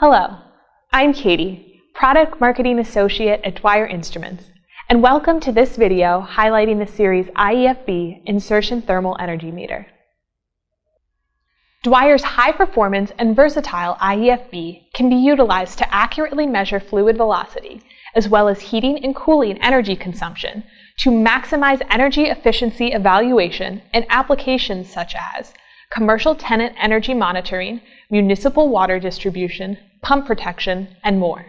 Hello, I'm Katie, Product Marketing Associate at Dwyer Instruments, and welcome to this video highlighting the series IEFB Insertion Thermal Energy Meter. Dwyer's high-performance and versatile IEFB can be utilized to accurately measure fluid velocity, as well as heating and cooling energy consumption to maximize energy efficiency evaluation in applications such as commercial tenant energy monitoring, municipal water distribution, pump protection, and more.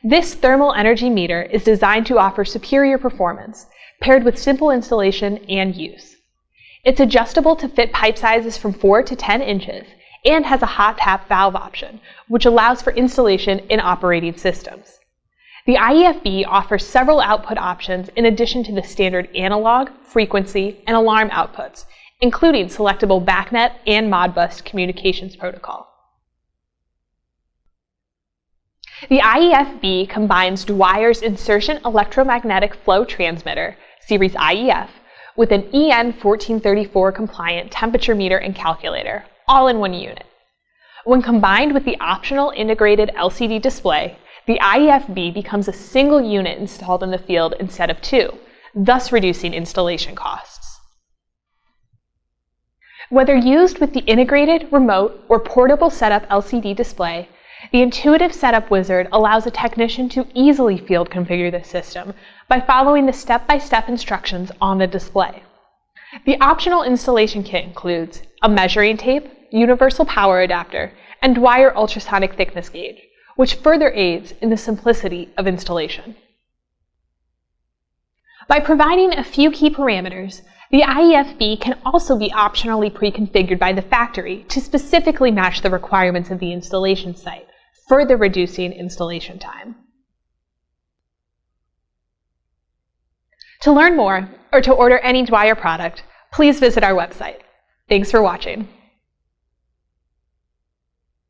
This thermal energy meter is designed to offer superior performance, paired with simple installation and use. It's adjustable to fit pipe sizes from 4 to 10 inches and has a hot tap valve option, which allows for installation in operating systems. The IEFB offers several output options in addition to the standard analog, frequency, and alarm outputs, including selectable BACnet and Modbus communications protocol. The IEFB combines Dwyer's Insertion Electromagnetic Flow Transmitter, Series IEF, with an EN 1434 compliant temperature meter and calculator, all in one unit. When combined with the optional integrated LCD display, the IEFB becomes a single unit installed in the field instead of two, thus reducing installation costs. Whether used with the integrated, remote, or portable setup LCD display, the intuitive setup wizard allows a technician to easily field configure the system by following the step-by-step instructions on the display. The optional installation kit includes a measuring tape, universal power adapter, and Dwyer ultrasonic thickness gauge, which further aids in the simplicity of installation. By providing a few key parameters, the IEFB can also be optionally pre-configured by the factory to specifically match the requirements of the installation site, further reducing installation time. To learn more or to order any Dwyer product, please visit our website. Thanks for watching.